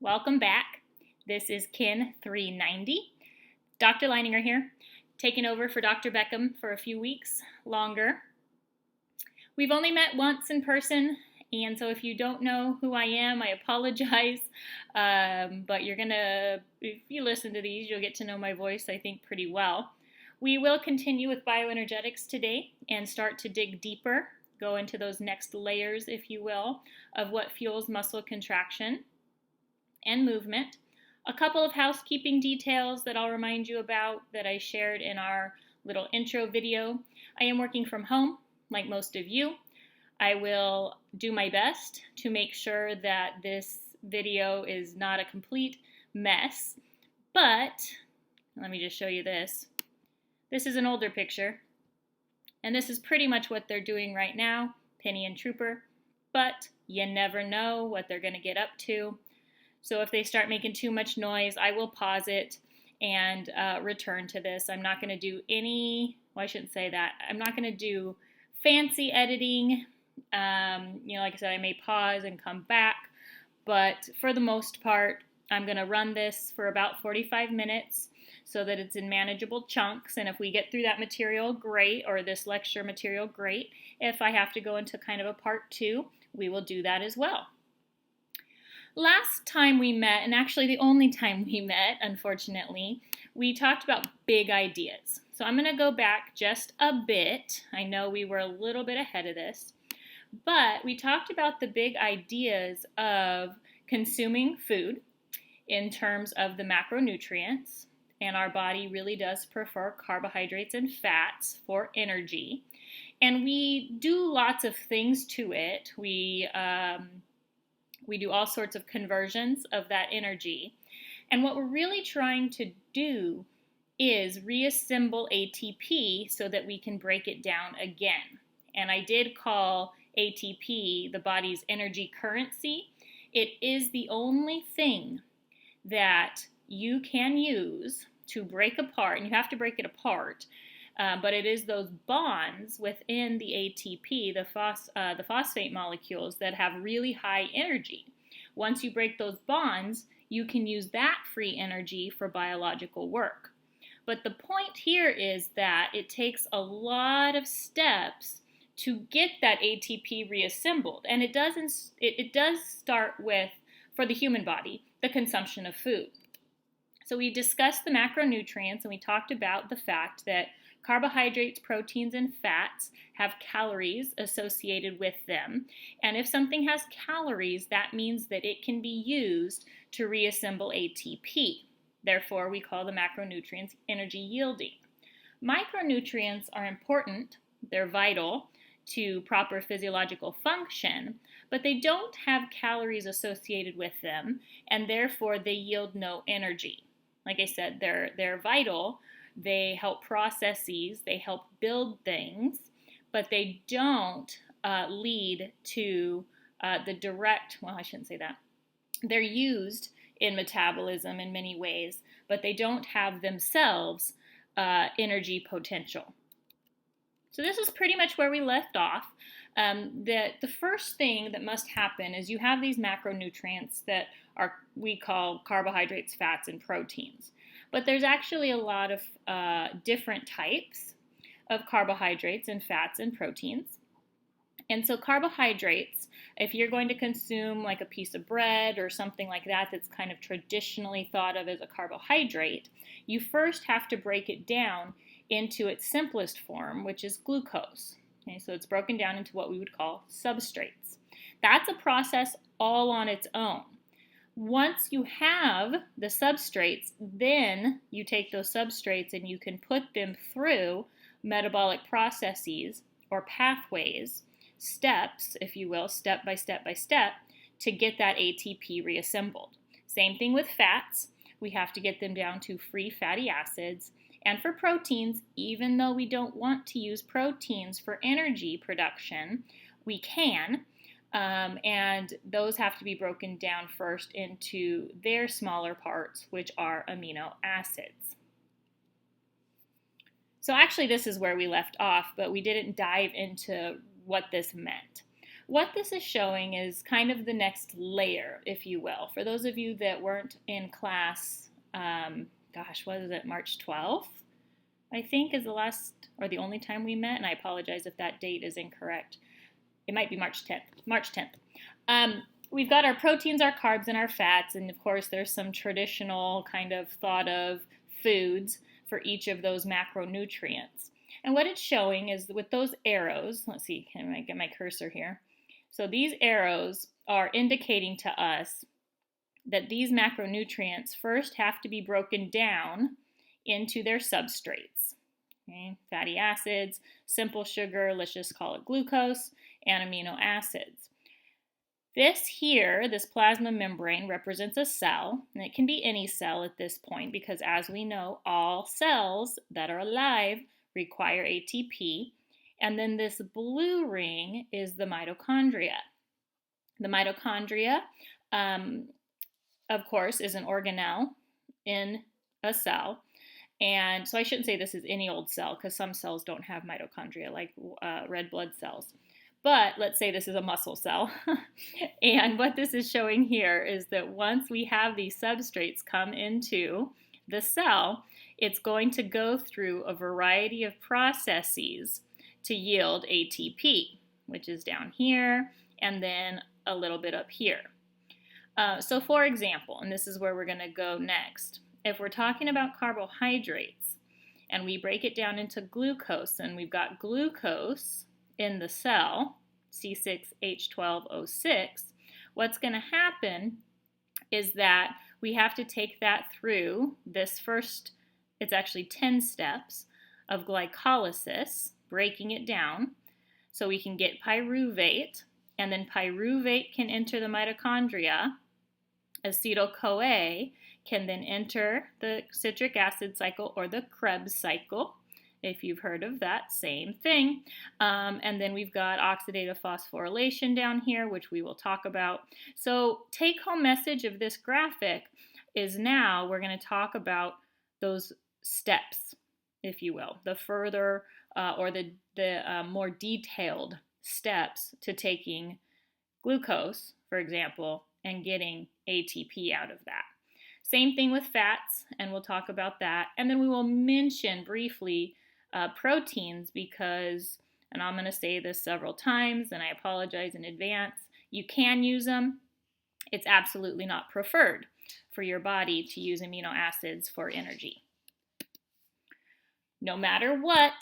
Welcome back. This is Kin 390. Dr. Leininger here, taking over for Dr. Beckham for a few weeks longer. We've only met once in person, and so if you don't know who I am, I apologize. But if you listen to these, you'll get to know my voice, I think, pretty well. We will continue with bioenergetics today and start to dig deeper, go into those next layers, if you will, of what fuels muscle contraction and movement. A couple of housekeeping details that I'll remind you about that I shared in our little intro video. I am working from home, like most of you. I will do my best to make sure that this video is not a complete mess, but let me just show you this. This is an older picture, and this is pretty much what they're doing right now, Penny and Trooper, but you never know what they're going to get up to. So if they start making too much noise, I will pause it and return to this. I'm not going to do I shouldn't say that. I'm not going to do fancy editing. Like I said, I may pause and come back, but for the most part, I'm going to run this for about 45 minutes so that it's in manageable chunks. And if we get through that material, great, or this lecture material, great. If I have to go into kind of a part 2, we will do that as well. Last time we met, and actually the only time we met, unfortunately, we talked about big ideas. So I'm going to go back just a bit. I know we were a little bit ahead of this, but we talked about the big ideas of consuming food in terms of the macronutrients, and our body really does prefer carbohydrates and fats for energy. And we do lots of things to it. We do all sorts of conversions of that energy. And what we're really trying to do is reassemble ATP so that we can break it down again. And I did call ATP the body's energy currency. It is the only thing that you can use to break apart, and you have to break it apart, but it is those bonds within the ATP, the phosphate molecules, that have really high energy. Once you break those bonds, you can use that free energy for biological work. But the point here is that it takes a lot of steps to get that ATP reassembled. And it does start with, for the human body, the consumption of food. So we discussed the macronutrients, and we talked about the fact that carbohydrates, proteins, and fats have calories associated with them. And if something has calories, that means that it can be used to reassemble ATP. Therefore, we call the macronutrients energy yielding. Micronutrients are important. They're vital to proper physiological function, but they don't have calories associated with them, and therefore they yield no energy. Like I said, they're vital. They help processes, they help build things, but they don't lead to the direct, well, I shouldn't say that. They're used in metabolism in many ways, but they don't have themselves energy potential. So this is pretty much where we left off. The first thing that must happen is you have these macronutrients that we call carbohydrates, fats, and proteins. But there's actually a lot of different types of carbohydrates and fats and proteins. And so carbohydrates, if you're going to consume like a piece of bread or something like that that's kind of traditionally thought of as a carbohydrate, you first have to break it down into its simplest form, which is glucose. Okay, so it's broken down into what we would call substrates. That's a process all on its own. Once you have the substrates, then you take those substrates and you can put them through metabolic processes or pathways, steps, if you will, step by step by step, to get that ATP reassembled. Same thing with fats. We have to get them down to free fatty acids. And for proteins, even though we don't want to use proteins for energy production, we can. And those have to be broken down first into their smaller parts, which are amino acids. So actually this is where we left off, but we didn't dive into what this meant. what this is showing is kind of the next layer, if you will. For those of you that weren't in class, what is it, March 12th? I think is the last or the only time we met, and I apologize if that date is incorrect. It might be March 10th. March 10th. We've got our proteins, our carbs, and our fats, and of course there's some traditional kind of thought of foods for each of those macronutrients. And what it's showing is with those arrows, let's see, can I get my cursor here? So these arrows are indicating to us that these macronutrients first have to be broken down into their substrates. Okay? Fatty acids, simple sugar, let's just call it glucose, and amino acids. This here, this plasma membrane, represents a cell, and it can be any cell at this point because, as we know, all cells that are alive require ATP. And then this blue ring is the mitochondria. The mitochondria, of course, is an organelle in a cell. And so I shouldn't say this is any old cell because some cells don't have mitochondria, like red blood cells. But let's say this is a muscle cell. And what this is showing here is that once we have these substrates come into the cell, it's going to go through a variety of processes to yield ATP, which is down here and then a little bit up here. So for example, and this is where we're going to go next, if we're talking about carbohydrates and we break it down into glucose, and we've got glucose in the cell, C6H12O6, what's going to happen is that we have to take that through this first, it's actually 10 steps of glycolysis, breaking it down, so we can get pyruvate, and then pyruvate can enter the mitochondria. Acetyl-CoA can then enter the citric acid cycle or the Krebs cycle, if you've heard of that, same thing. And then we've got oxidative phosphorylation down here, which we will talk about. So take-home message of this graphic is now we're going to talk about those steps, if you will, the further or the more detailed steps to taking glucose, for example, and getting ATP out of that. Same thing with fats, and we'll talk about that. And then we will mention briefly proteins because, and I'm going to say this several times, and I apologize in advance, you can use them. It's absolutely not preferred for your body to use amino acids for energy. No matter what,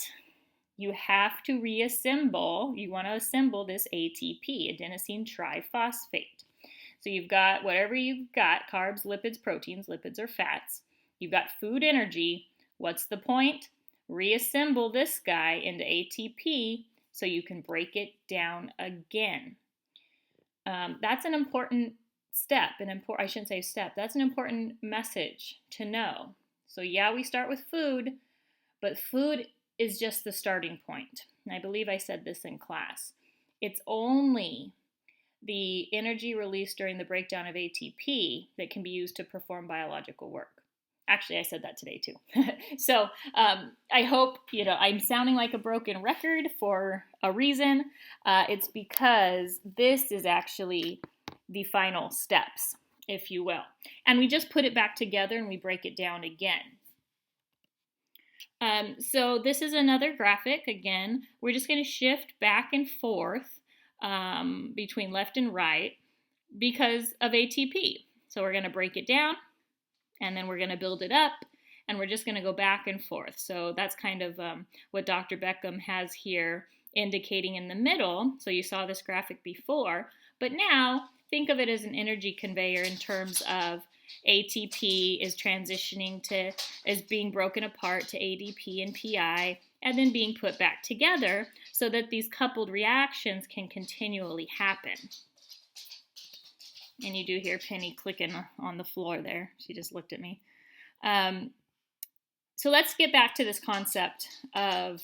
you have to reassemble, you want to assemble this ATP, adenosine triphosphate. So you've got whatever you've got, carbs, lipids, proteins, lipids or fats. You've got food energy. What's the point? Reassemble this guy into ATP so you can break it down again. That's an important step, that's an important message to know. So yeah, we start with food, but food is just the starting point. And I believe I said this in class. It's only the energy released during the breakdown of ATP that can be used to perform biological work. Actually, I said that today too. So I hope, I'm sounding like a broken record for a reason. It's because this is actually the final steps, if you will. And we just put it back together and we break it down again. So this is another graphic. Again, we're just going to shift back and forth between left and right because of ATP. So we're going to break it down and then we're going to build it up and we're just going to go back and forth. So that's kind of what Dr. Beckham has here indicating in the middle. So you saw this graphic before, but now think of it as an energy conveyor in terms of ATP is transitioning is being broken apart to ADP and PI and then being put back together so that these coupled reactions can continually happen. And you do hear Penny clicking on the floor there. She just looked at me. So let's get back to this concept of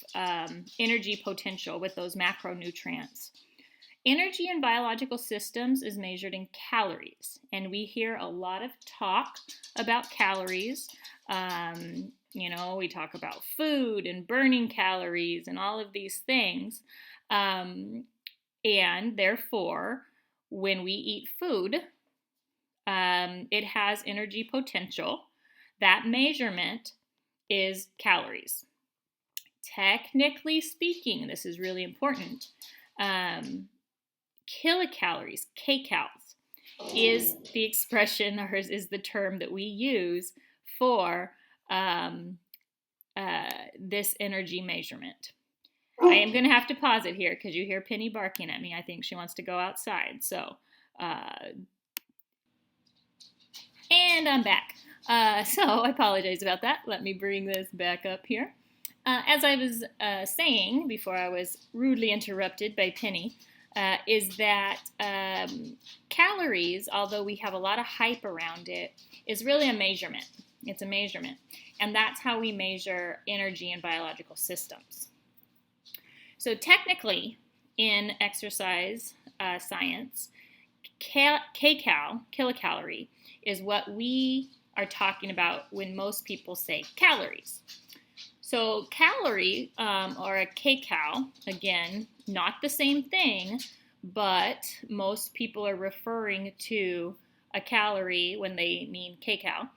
energy potential with those macronutrients. Energy in biological systems is measured in calories, and we hear a lot of talk about calories. We talk about food and burning calories and all of these things. And therefore, when we eat food, it has energy potential. That measurement is calories. Technically speaking, this is really important, kilocalories, kcals, is the expression or is the term that we use for this energy measurement. I am going to have to pause it here because you hear Penny barking at me. I think she wants to go outside. So, and I'm back. So I apologize about that. Let me bring this back up here. As I was saying before I was rudely interrupted by Penny, is that calories, although we have a lot of hype around it, is really a measurement. It's a measurement. And that's how we measure energy in biological systems. So technically, in exercise science, kilocalorie, is what we are talking about when most people say calories. So calorie, or a kcal, again, not the same thing, but most people are referring to a calorie when they mean kcal,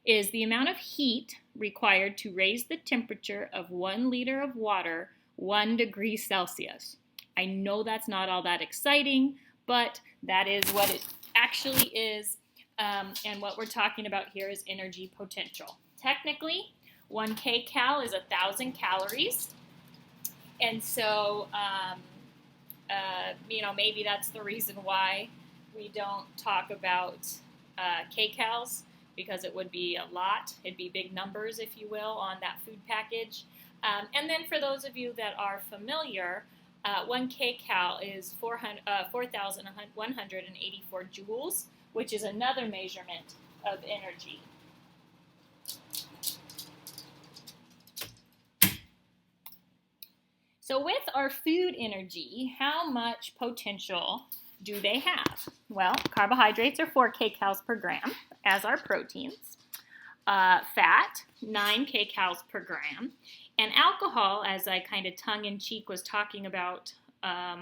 is the amount of heat required to raise the temperature of 1 liter of water 1 degree Celsius. I know that's not all that exciting, but that is what it actually is, and what we're talking about here is energy potential. Technically, 1 kcal is 1,000 calories, and so maybe that's the reason why we don't talk about kcals, because it would be a lot. It'd be big numbers, if you will, on that food package. And then for those of you that are familiar, 1 kcal is 4,184 joules, which is another measurement of energy. So with our food energy, how much potential do they have? Well, carbohydrates are 4 kcals per gram, as are proteins. Fat, 9 kcals per gram. And alcohol, as I kind of tongue-in-cheek was talking about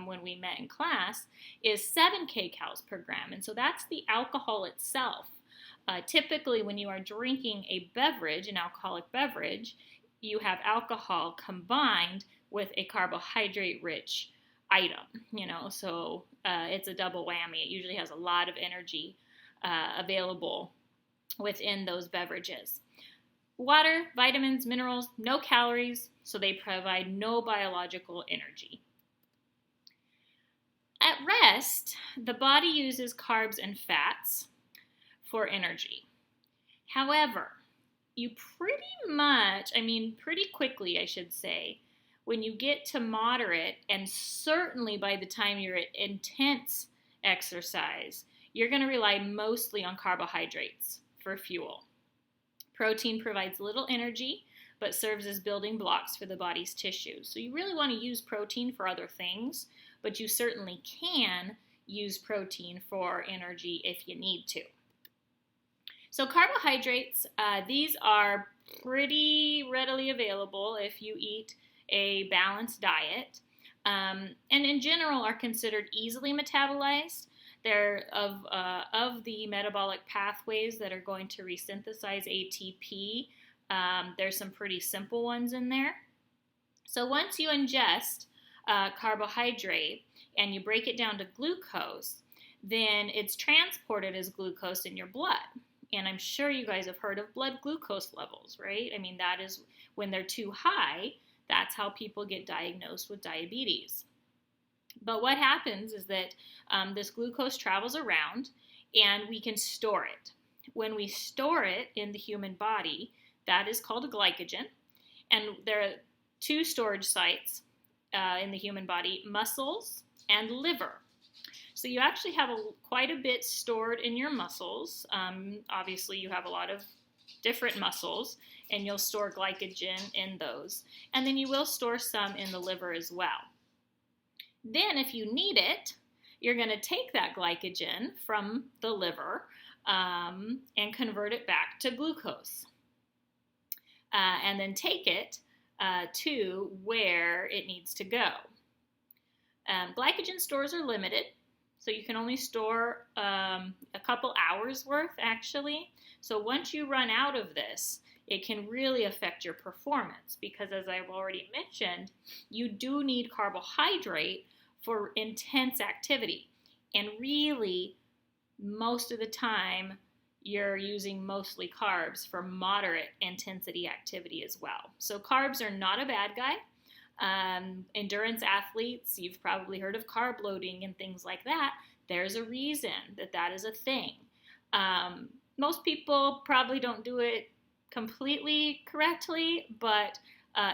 when we met in class, is 7 kcals per gram. And so that's the alcohol itself. Typically, when you are drinking a beverage, an alcoholic beverage, you have alcohol combined with a carbohydrate-rich item, so it's a double whammy. It usually has a lot of energy available within those beverages. Water, vitamins, minerals, no calories, so they provide no biological energy. At rest, the body uses carbs and fats for energy. However, you pretty quickly, I should say, when you get to moderate, and certainly by the time you're at intense exercise, you're going to rely mostly on carbohydrates for fuel. Protein provides little energy, but serves as building blocks for the body's tissues. So you really want to use protein for other things, but you certainly can use protein for energy if you need to. So carbohydrates, these are pretty readily available if you eat a balanced diet, and in general are considered easily metabolized. They're of the metabolic pathways that are going to resynthesize ATP. There's some pretty simple ones in there. So once you ingest carbohydrate and you break it down to glucose, then it's transported as glucose in your blood. And I'm sure you guys have heard of blood glucose levels, right? I mean, that is when they're too high, that's how people get diagnosed with diabetes. But what happens is that this glucose travels around and we can store it. When we store it in the human body, that is called glycogen. And there are 2 storage sites in the human body, muscles and liver. So you actually have quite a bit stored in your muscles. Obviously, you have a lot of different muscles, and you'll store glycogen in those. And then you will store some in the liver as well. Then, if you need it, you're going to take that glycogen from the liver and convert it back to glucose. And then take it to where it needs to go. Glycogen stores are limited, so you can only store a couple hours worth actually. So once you run out of this, it can really affect your performance because, as I've already mentioned, you do need carbohydrate for intense activity. And really, most of the time, you're using mostly carbs for moderate intensity activity as well. So carbs are not a bad guy. Endurance athletes, you've probably heard of carb loading and things like that. There's a reason that that is a thing. Most people probably don't do it completely correctly, but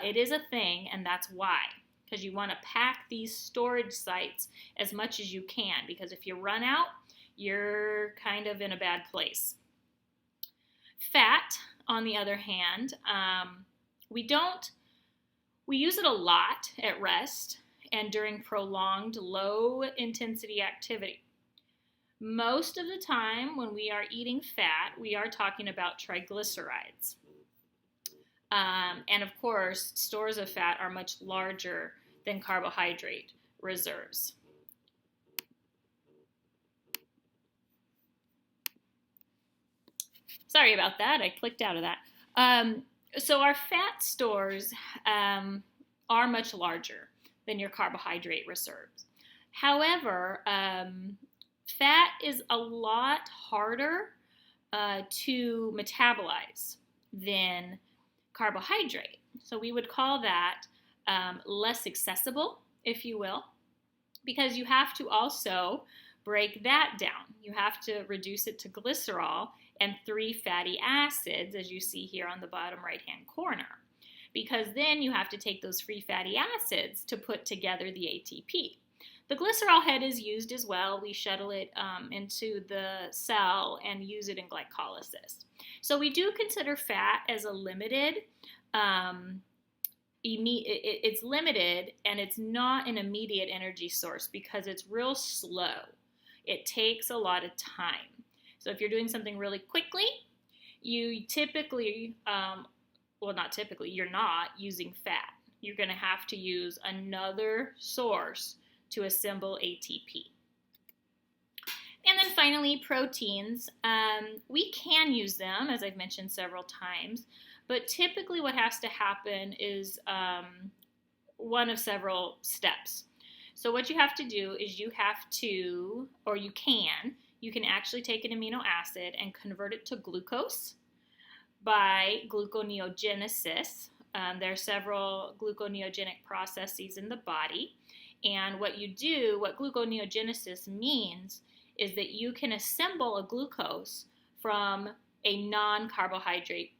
it is a thing, and that's why. Because you want to pack these storage sites as much as you can, because if you run out, you're kind of in a bad place. Fat, on the other hand, we use it a lot at rest and during prolonged low-intensity activity. Most of the time when we are eating fat, we are talking about triglycerides. And of course, stores of fat are much larger than carbohydrate reserves. Sorry about that, I clicked out of that. So our fat stores are much larger than your carbohydrate reserves. However, fat is a lot harder to metabolize than carbohydrate. So we would call that less accessible, if you will, because you have to also break that down. You have to reduce it to glycerol and 3 fatty acids, as you see here on the bottom right-hand corner, because then you have to take those free fatty acids to put together the ATP. The glycerol head is used as well. We shuttle it into the cell and use it in glycolysis. So we do consider fat as a limited, it's limited, and it's not an immediate energy source because it's real slow. It takes a lot of time. So if you're doing something really quickly, you typically, you're not using fat. You're going to have to use another source to assemble ATP. And then finally, proteins. We can use them, as I've mentioned several times, but typically what has to happen is one of several steps. So what you have to do is you can actually take an amino acid and convert it to glucose by gluconeogenesis. There are several gluconeogenic processes in the body. And what gluconeogenesis means is that you can assemble a glucose from a non-carbohydrate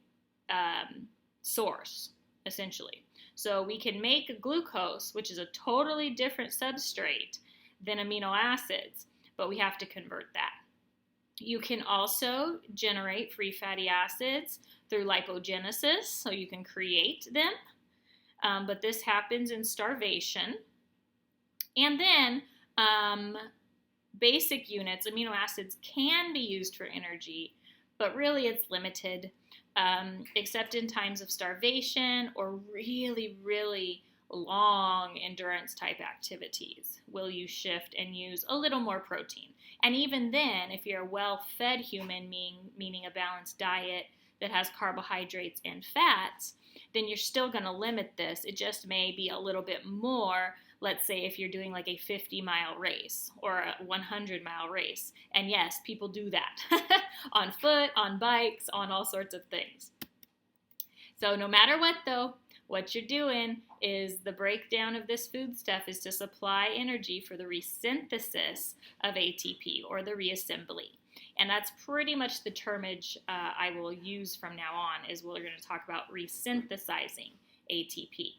source, essentially. So we can make a glucose, which is a totally different substrate than amino acids, but we have to convert that. You can also generate free fatty acids through lipogenesis, so you can create them, but this happens in starvation. And then basic units, amino acids, can be used for energy, but really it's limited, except in times of starvation or really, really long endurance type activities will you shift and use a little more protein. And even then, if you're a well-fed human, meaning a balanced diet that has carbohydrates and fats, then you're still going to limit this. It just may be a little bit more, let's say if you're doing like a 50-mile race or a 100-mile race. And yes, people do that on foot, on bikes, on all sorts of things. So no matter what though, what you're doing is the breakdown of this food stuff is to supply energy for the resynthesis of ATP, or the reassembly. And that's pretty much the termage I will use from now on, is we're going to talk about resynthesizing ATP.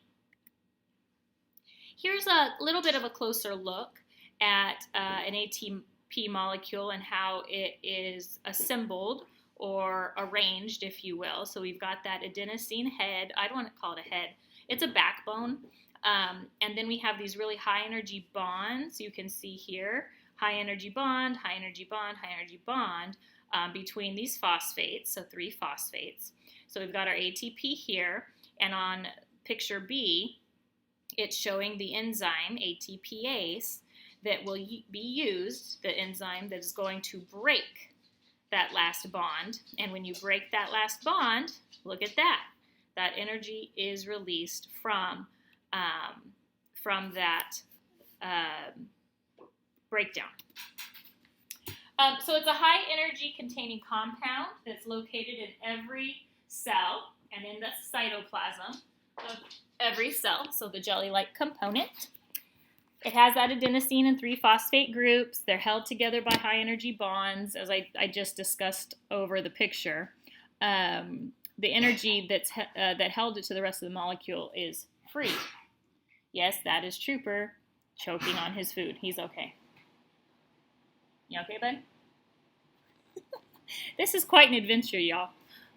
Here's a little bit of a closer look at an ATP molecule and how it is assembled or arranged, if you will. So we've got that adenosine head. I don't want to call it a head. It's a backbone. And then we have these really high energy bonds. You can see here, high energy bond, high energy bond, high energy bond between these phosphates, so 3 phosphates. So we've got our ATP here, and on picture B, it's showing the enzyme ATPase that will be used, the enzyme that is going to break that last bond. And when you break that last bond, look at that. That energy is released from that breakdown. So it's a high energy containing compound that's located in every cell and in the cytoplasm of every cell, so the jelly-like component. It has that adenosine and 3-phosphate groups. They're held together by high energy bonds, as I just discussed over the picture. The energy that held it to the rest of the molecule is free. Yes, that is Trooper choking on his food. He's okay. You okay, bud? This is quite an adventure, y'all.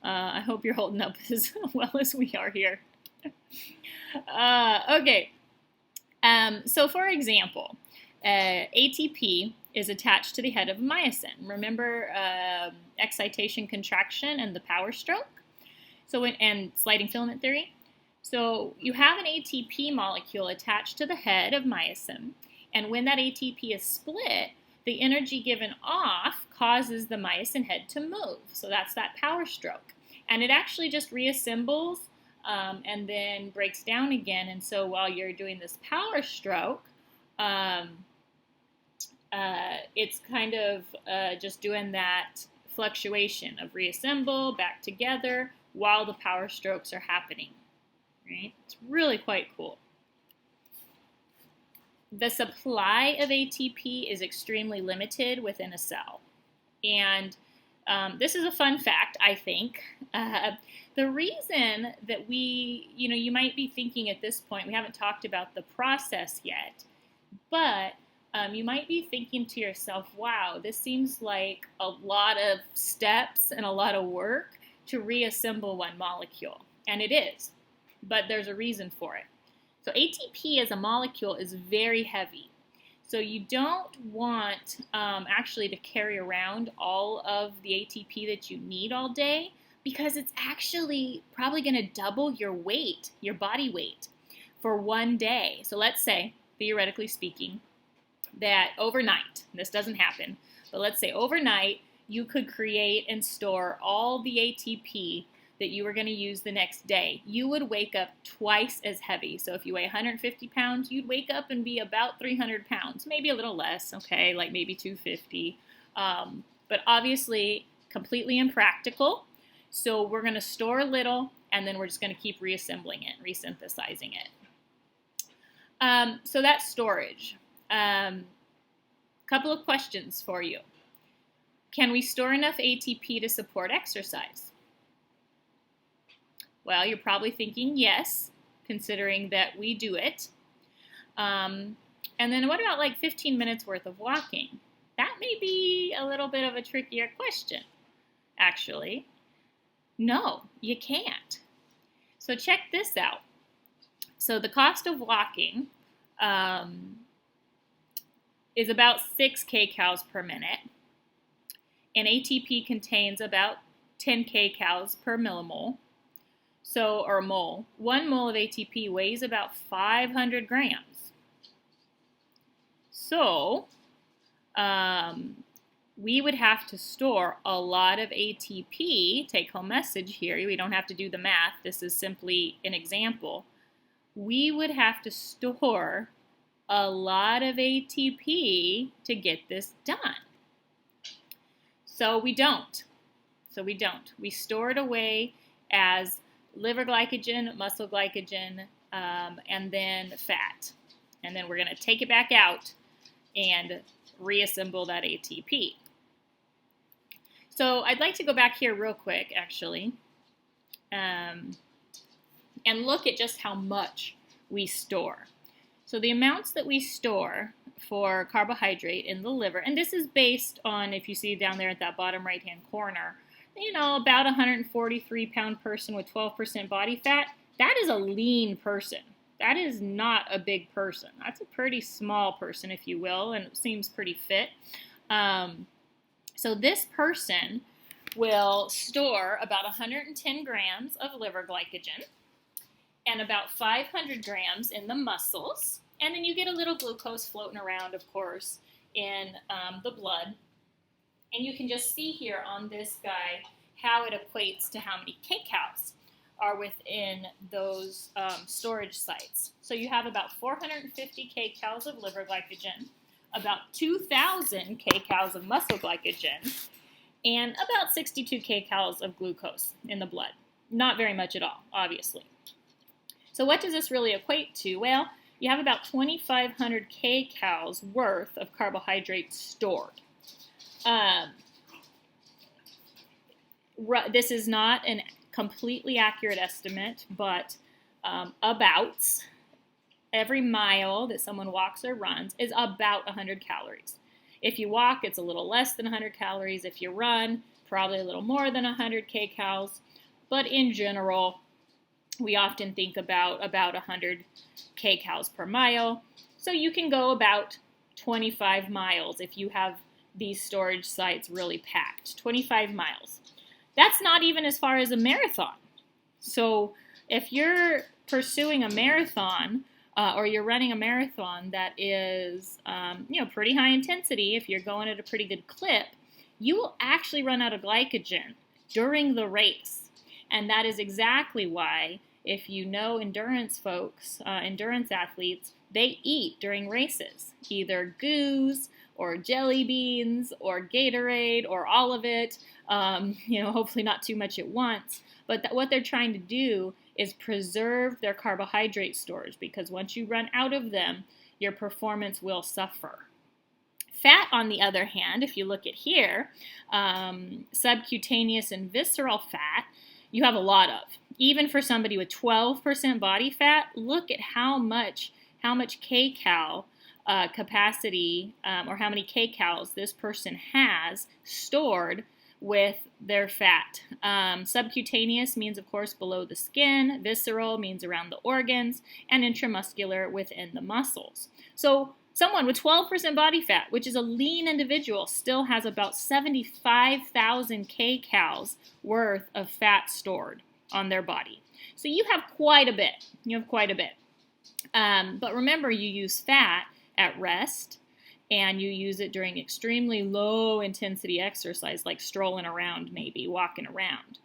I hope you're holding up as well as we are here. Okay. So for example, ATP is attached to the head of myosin. Remember excitation, contraction, and the power stroke? And sliding filament theory. So you have an ATP molecule attached to the head of myosin, and when that ATP is split, the energy given off causes the myosin head to move. So that's that power stroke. And it actually just reassembles and then breaks down again. And so while you're doing this power stroke, it's kind of just doing that fluctuation of reassemble, back together, while the power strokes are happening. Right? It's really quite cool. The supply of ATP is extremely limited within a cell. And this is a fun fact, I think. The reason that you might be thinking at this point, we haven't talked about the process yet, but you might be thinking to yourself, wow, this seems like a lot of steps and a lot of work to reassemble one molecule. And it is, but there's a reason for it. So ATP as a molecule is very heavy. So you don't want actually to carry around all of the ATP that you need all day, because it's actually probably going to double your weight, your body weight, for one day. So let's say, theoretically speaking, that overnight, this doesn't happen, but let's say overnight you could create and store all the ATP that you were going to use the next day. You would wake up twice as heavy. So if you weigh 150 pounds, you'd wake up and be about 300 pounds, maybe a little less, okay, like maybe 250. But obviously completely impractical. So we're going to store a little, and then we're just going to keep reassembling it, resynthesizing it. So that's storage. Couple of questions for you. Can we store enough ATP to support exercise? Well, you're probably thinking yes, considering that we do it. And then what about like 15 minutes worth of walking? That may be a little bit of a trickier question, actually. No, you can't. So check this out. So the cost of walking is about 6 kcals per minute, and ATP contains about 10 kcals per millimole. So, or mole. 1 mole of ATP weighs about 500 grams. So, we would have to store a lot of ATP. Take home message here. We don't have to do the math. This is simply an example. We would have to store a lot of ATP to get this done. So we don't. We store it away as liver glycogen, muscle glycogen, and then fat. And then we're going to take it back out and reassemble that ATP. So I'd like to go back here real quick, actually, and look at just how much we store. So the amounts that we store for carbohydrate in the liver, and this is based on, if you see down there at that bottom right-hand corner, about a 143-pound person with 12% body fat, that is a lean person. That is not a big person. That's a pretty small person, if you will, and it seems pretty fit. So this person will store about 110 grams of liver glycogen, and about 500 grams in the muscles. And then you get a little glucose floating around, of course, in the blood. And you can just see here on this guy how it equates to how many kcals are within those storage sites. So you have about 450 kcals of liver glycogen, about 2,000 kcals of muscle glycogen, and about 62 kcals of glucose in the blood. Not very much at all, obviously. So what does this really equate to? Well, you have about 2,500 kcals worth of carbohydrates stored. This is not a completely accurate estimate, but about every mile that someone walks or runs is about 100 calories. If you walk, it's a little less than 100 calories. If you run, probably a little more than 100 kcals. But in general, we often think about 100 kcals per mile. So you can go about 25 miles if you have these storage sites really packed. 25 miles. That's not even as far as a marathon. So if you're pursuing a marathon or you're running a marathon that is pretty high intensity, if you're going at a pretty good clip, you will actually run out of glycogen during the race. And that is exactly why, if you know endurance folks, endurance athletes, they eat during races, either goos or jelly beans or Gatorade or all of it, hopefully not too much at once. But what they're trying to do is preserve their carbohydrate stores, because once you run out of them, your performance will suffer. Fat, on the other hand, if you look at here, subcutaneous and visceral fat, you have a lot of. Even for somebody with 12% body fat, look at how much kcal capacity or how many kcals this person has stored with their fat. Subcutaneous means, of course, below the skin. Visceral means around the organs. And intramuscular within the muscles. So someone with 12% body fat, which is a lean individual, still has about 75,000 kcals worth of fat stored on their body. So you have quite a bit. But remember, you use fat at rest, and you use it during extremely low intensity exercise, like strolling around, maybe walking around.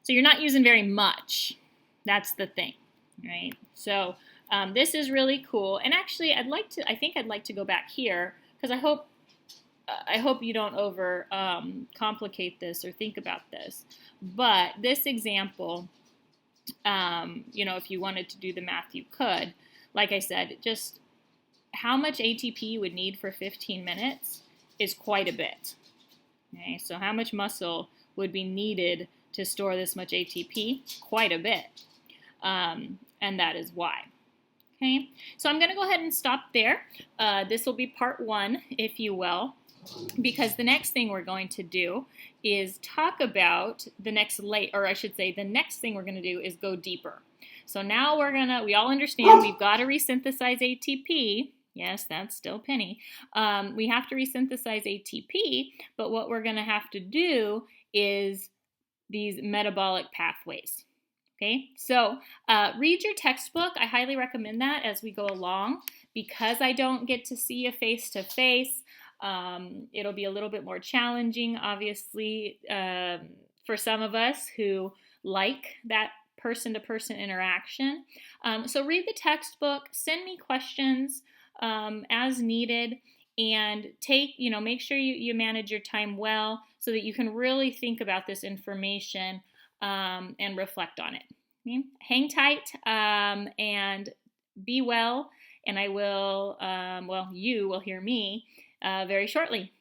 So you're not using very much. That's the thing, right? So this is really cool. And actually, I think I'd like to go back here, because I hope you don't over complicate this or think about this. But this example, if you wanted to do the math, you could. Like I said, just how much ATP you would need for 15 minutes is quite a bit. Okay, so how much muscle would be needed to store this much ATP? Quite a bit. And that is why. Okay, so I'm going to go ahead and stop there. This will be part 1, if you will, because the next thing we're going to do is talk about the next thing we're going to do is go deeper. So now we all understand we've got to resynthesize ATP. Yes, that's still Penny. We have to resynthesize ATP, but what we're going to have to do is these metabolic pathways. Okay, so read your textbook. I highly recommend that as we go along. Because I don't get to see you face to face, it'll be a little bit more challenging, obviously, for some of us who like that person-to-person interaction. So read the textbook, send me questions as needed, and make sure you manage your time well so that you can really think about this information and reflect on it. Okay? Hang tight and be well, and you will hear me very shortly.